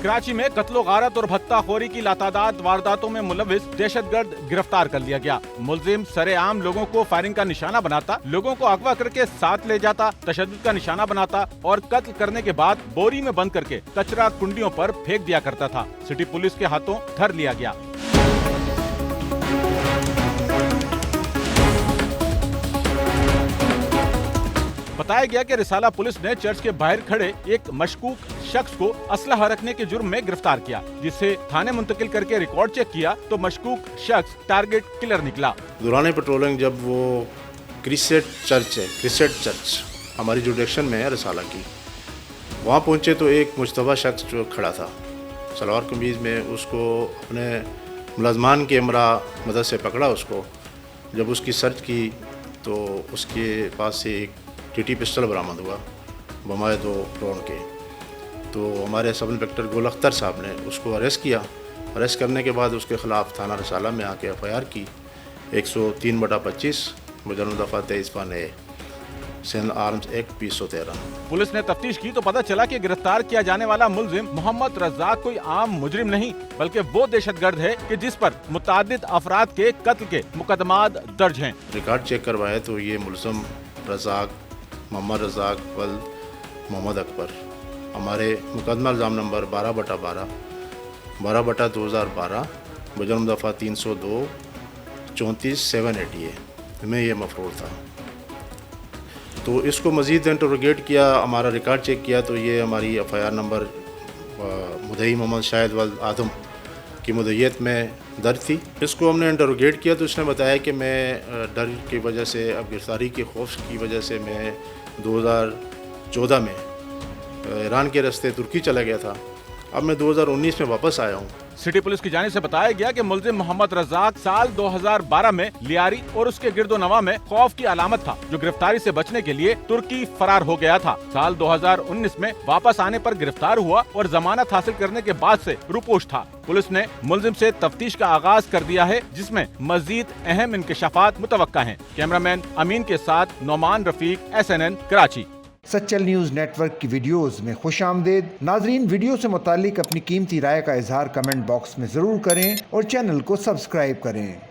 कराची में कत्लो गारत और भत्ताखोरी की लातादाद वारदातों में मुलविस दहशतगर्द गिरफ्तार कर लिया गया। मुलजिम सरेआम लोगों को फायरिंग का निशाना बनाता, लोगों को अगवा करके साथ ले जाता, तशद्दुद का निशाना बनाता और कत्ल करने के बाद बोरी में बंद करके कचरा कुंडियों पर फेंक दिया करता था। सिटी पुलिस के हाथों धर लिया गया। बताया गया कि रिसाला पुलिस ने चर्च के बाहर खड़े एक मशकूक शख्स को असलहा रखने के जुर्म में गिरफ्तार किया, जिसे थाने मुंतकिल करके रिकॉर्ड चेक किया तो मशकूक शख्स टारगेट किलर निकला। दौरान पेट्रोलिंग जब वो क्रिसेट चर्च हमारी जुडिक्शन में है रिसाला की, वहाँ पहुँचे तो एक मुश्तबा शख्स जो खड़ा था सलवार कमीज़ में, उसको अपने मुलजमान के हमरा मदद से पकड़ा। उसको जब उसकी सर्च की तो उसके पास से एक टीटी पिस्टल बरामद हुआ बमाए 2 राउंड के। तो हमारे सब इंस्पेक्टर गुल अख्तर साहब ने उसको अरेस्ट किया। अरेस्ट करने के बाद उसके ख़िलाफ़ थाना रिसाला में आके FIR की 103/25 मुजर्रम दफ़ा 23 पाने सिंध आर्म्स एक्ट 2013। पुलिस ने तफ्तीश की तो पता चला कि गिरफ्तार किया जाने वाला मुलजिम मोहम्मद रज़ाक कोई आम मुजरिम नहीं, बल्कि वो दहशतगर्द है कि जिस पर मुतादिद अफराद के कत्ल के मुकदमात दर्ज हैं। रिकॉर्ड चेक करवाए तो ये मुलजिम रज़ाक मोहम्मद रज़ाक वल मोहम्मद अकबर हमारे मुकदमा इल्ज़ाम नंबर 12/12 12/2012 मुजर्रम दफ़ा 302 34/788 में ये मफरूर था। तो इसको मज़ीद इंटरोगेट किया, हमारा रिकॉर्ड चेक किया तो ये हमारी FIR नंबर मुदई मोहम्मद शाहिद वल आदम की मुद्दत में दर्ज थी। इसको हमने इंटरोगेट किया तो उसने बताया कि मैं डर की वजह से, अब गिरफ्तारी के खौफ की वजह से मैं 2014 में ईरान के रास्ते तुर्की चला गया था। अब मैं 2019 में वापस आया हूँ। सिटी पुलिस की जानिब से बताया गया कि मुलजिम मोहम्मद रज़ाक साल 2012 में लियारी और उसके गिरदोनवा में खौफ की अलामत था, जो गिरफ्तारी से बचने के लिए तुर्की फरार हो गया था। साल 2019 में वापस आने पर गिरफ्तार हुआ और जमानत हासिल करने के बाद से रुपोश था। पुलिस ने मुलजिम से तफ्तीश का आगाज कर दिया है, जिसमें मजीद अहम इंकशाफात मुतवक्का हैं। कैमरामैन अमीन के साथ Nauman Rafique, SNN Karachi. Sachal news network की वीडियोस में खुशामदीद। नाजरीन, वीडियो से मुतालिक अपनी कीमती राय का इजहार कमेंट बॉक्स में ज़रूर करें और चैनल को सब्सक्राइब करें।